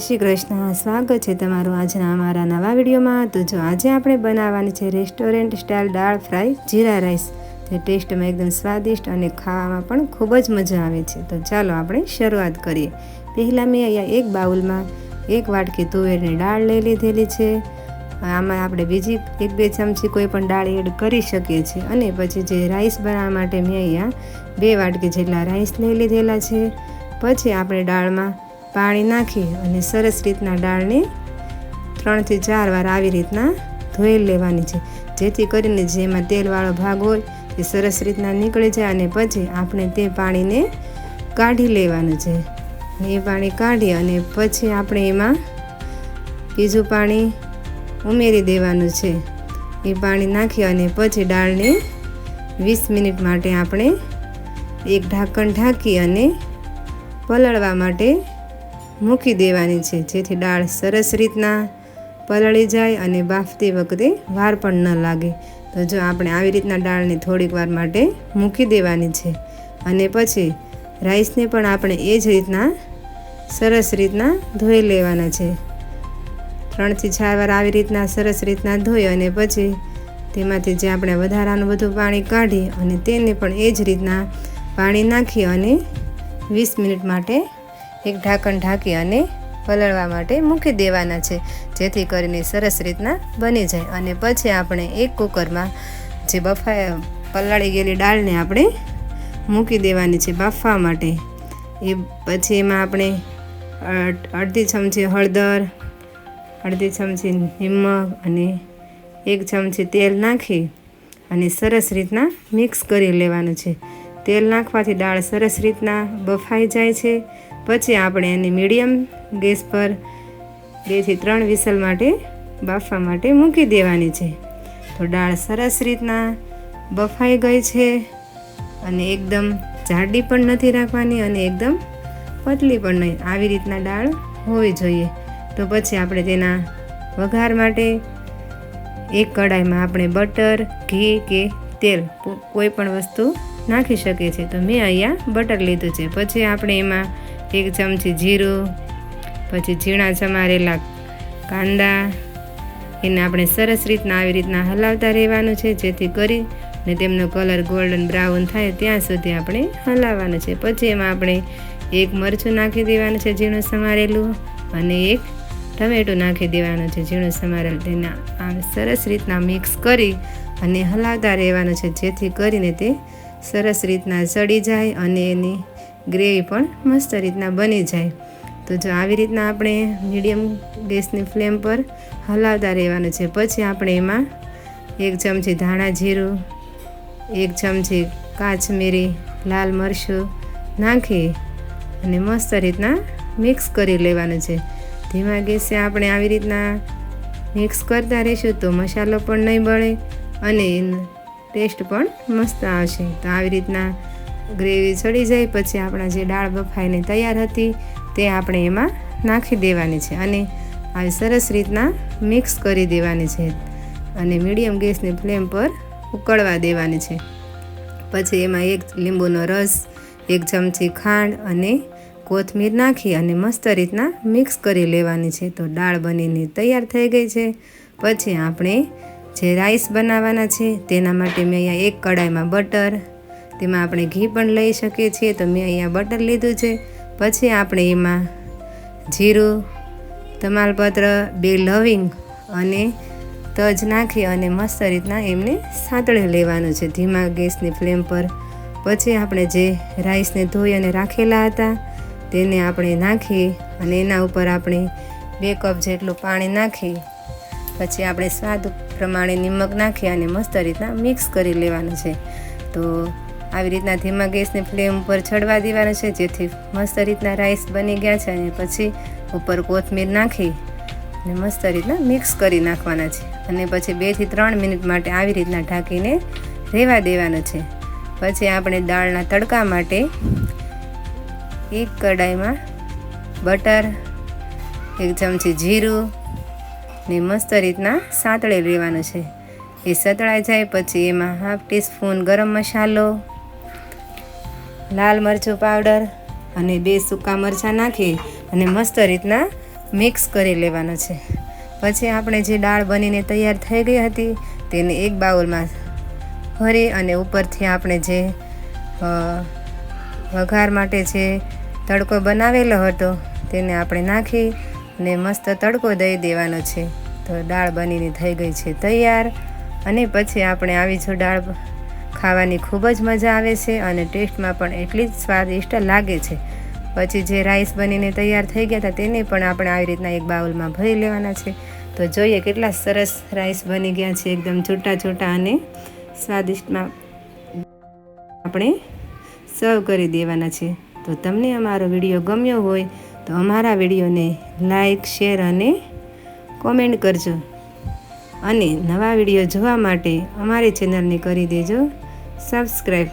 શ્રી કૃષ્ણ, સ્વાગત છે તમારું આજના અમારા નવા વિડીયોમાં। તો જો આજે આપણે બનાવવાની છે રેસ્ટોરન્ટ સ્ટાઇલ દાળ ફ્રાય જીરા રાઈસ। તે ટેસ્ટમાં એકદમ સ્વાદિષ્ટ અને ખાવામાં પણ ખૂબ જ મજા આવે છે। તો ચાલો આપણે શરૂઆત કરીએ। પહેલાં મેં અહીંયા એક બાઉલમાં 1 વાટકી તુવેરની દાળ લઈ લીધેલી છે। આમાં આપણે બીજી 1-2 ચમચી કોઈ પણ દાળ એડ કરી શકીએ છીએ। અને પછી જે રાઈસ બનાવવા માટે મેં અહીંયા 2 વાટકી જેટલા રાઈસ લઈ લીધેલા છે। પછી આપણે દાળમાં પાણી નાખી અને સરસ રીતના દાળને 3 થી 4 વાર આવી રીતના ધોઈ લેવાની છે, જેથી કરીને જેમાં તેલવાળો ભાગ હોય તે સરસ રીતના નીકળી જાય। અને પછી આપણે તે પાણીને કાઢી લેવાનું છે। એ પાણી કાઢી અને પછી આપણે એમાં બીજું પાણી ઉમેરી દેવાનું છે। એ પાણી નાખી અને પછી દાળને 20 મિનિટ માટે આપણે એક ઢાંકણ ઢાંકી અને પલળવા માટે મૂકી દેવાની છે, જેથી દાળ સરસ રીતના પલળી જાય અને બાફતી વખતે વાર પણ ન લાગે। તો જો આપણે આવી રીતના દાળને થોડીક વાર માટે મૂકી દેવાની છે। અને પછી રાઈસને પણ આપણે એ જ રીતના સરસ રીતના ધોઈ લેવાના છે। 3 થી 4 વાર આવી રીતના સરસ રીતના ધોઈ અને પછી તેમાંથી જે આપણે વધારાનું બધું પાણી કાઢી અને તેને પણ એ જ રીતના પાણી નાખી અને 20 મિનિટ માટે એક ઢાંકણ ઢાંકી અને પલળવા માટે મૂકી દેવાના છે, જેથી કરીને સરસ રીતના બની જાય। અને પછી આપણે એક કુકરમાં જે પલાળી ગયેલી દાળને આપણે મૂકી દેવાની છે બાફવા માટે। એ પછી એમાં આપણે અડધી ચમચી હળદર, અડધી ચમચી નિમક અને 1 ચમચી તેલ નાખી અને સરસ રીતના મિક્સ કરી લેવાનું છે। તેલ નાખવાથી દાળ સરસ રીતના બફાઈ જાય છે। પછી આપણે એને મીડિયમ ગેસ પર 2 થી 3 વિસલ માટે બાફવા માટે મૂકી દેવાની છે। તો દાળ સરસ રીતના બફાઈ ગઈ છે અને એકદમ જાડી પણ નથી રાખવાની અને એકદમ પતલી પણ નહીં, આવી રીતના દાળ હોવી જોઈએ। તો પછી આપણે તેના વઘાર માટે એક કડાઈમાં આપણે બટર, ઘી કે તેલ કોઈ પણ વસ્તુ નાખી શકીએ છીએ। તો મેં અહીંયા બટર લીધું છે। પછી આપણે એમાં 1 ચમચી જીરું, પછી ઝીણા સમારેલા કાંદા, એને આપણે સરસ રીતના આવી રીતના હલાવતા રહેવાનું છે, જેથી કરીને તેમનો કલર ગોલ્ડન બ્રાઉન થાય ત્યાં સુધી આપણે હલાવવાનું છે। પછી એમાં આપણે 1 મરચું નાખી દેવાનું છે ઝીણું સમારેલું, અને 1 ટમેટું નાખી દેવાનું છે ઝીણું સમારેલું। તેને આમ સરસ રીતના મિક્સ કરી અને હલાવતા રહેવાનું છે, જેથી કરીને તે સરસ રીતના સડી જાય અને એની ગ્રેવી પણ મસ્ત રીતના બની જાય। તો જો આવી રીતના આપણે મીડિયમ ગેસની ફ્લેમ પર હલાવતા રહેવાનું છે। પછી આપણે એમાં 1 ચમચી ધાણા જીરું, 1 ચમચી કાચમીરી, લાલ મરચું નાખી અને મસ્ત રીતના મિક્સ કરી લેવાનું છે। ધીમા ગેસે આપણે આવી રીતના મિક્સ કરતા રહીશું તો મસાલો પણ નહીં બળે અને એનો ટેસ્ટ પણ મસ્ત આવશે। તો આવી રીતના ગ્રેવી ચડી જાય પછી આપણા જે દાળ બફાઈને તૈયાર હતી તે આપણે એમાં નાખી દેવાની છે અને આવી સરસ રીતના મિક્સ કરી દેવાની છે અને મીડિયમ ગેસની ફ્લેમ પર ઉકળવા દેવાની છે। પછી એમાં 1 લીંબુનો રસ, 1 ચમચી ખાંડ અને કોથમીર નાખી અને મસ્ત રીતના મિક્સ કરી લેવાની છે। તો દાળ બનીને તૈયાર થઈ ગઈ છે। પછી આપણે જે રાઈસ બનાવવાના છે તેના માટે મેં અહીંયા એક કડાઈમાં બટર, તેમાં આપણે ઘી પણ લઈ શકીએ છીએ, તો મેં અહીંયા બટર લીધું છે। પછી આપણે એમાં જીરું, તમાલપત્ર, 2 લવિંગ અને તજ નાખી અને મસ્ત રીતના એમને સાંતળી લેવાનું છે ધીમા ગેસની ફ્લેમ પર। પછી આપણે જે રાઈસને ધોઈ અને રાખેલા હતા તેને આપણે નાખી અને એના ઉપર આપણે 2 કપ જેટલું પાણી નાખી પછી આપણે સ્વાદ પ્રમાણે નિમક નાખી અને મસ્ત રીતના મિક્સ કરી લેવાનું છે। તો આવી રીતના ધીમા ગેસની ફ્લેમ ઉપર ચડવા દેવાનું છે, જેથી મસ્ત રીતના રાઈસ બની ગયા છે। અને પછી ઉપર કોથમીર નાખી અને મસ્ત રીતના મિક્સ કરી નાખવાના છે અને પછી 2 થી 3 મિનિટ માટે આવી રીતના ઢાંકીને રહેવા દેવાનું છે। પછી આપણે દાળના તડકા માટે એક કડાઈમાં બટર, 1 ચમચી જીરું ને મસ્ત રીતના સાંતળી લેવાનું છે। એ સતળાઈ જાય પછી એમાં 1/2 ટીસ્પૂન ગરમ મસાલો, લાલ મરચું પાવડર અને 2 સૂકા મરચાં નાખી અને મસ્ત રીતના મિક્સ કરી લેવાનો છે. પછી આપણે જે દાળ બનીને તૈયાર થઈ ગઈ હતી તેને એક બાઉલમાં ભરી અને ઉપરથી આપણે જે વઘાર માટે જે તડકો બનાવેલો હતો તેને આપણે નાખી અને મસ્ત તડકો દઈ દેવાનો છે. તો દાળ બનીને થઈ ગઈ છે તૈયાર. અને પછી આપણે આવી જો દાળ ખાવાની ખૂબ જ મજા આવે છે અને ટેસ્ટમાં પણ એટલી જ સ્વાદિષ્ટ લાગે છે. પછી જે રાઈસ બનીને તૈયાર થઈ ગયા હતા તેને પણ આપણે આવી રીતના એક બાઉલમાં ભરી લેવાના છે. તો જોઈએ કેટલા સરસ રાઈસ બની ગયા છે, એકદમ છૂટા છૂટા અને સ્વાદિષ્ટમાં આપણે સર્વ કરી દેવાના છે. તો તમને અમારો વિડીયો ગમ્યો હોય તો અમારા વિડીયોને લાઈક, શેર અને કોમેન્ટ કરજો. અને નવા વિડીયો જોવા માટે અમારી ચેનલને કરી દેજો સબસ્ક્રાઈબ.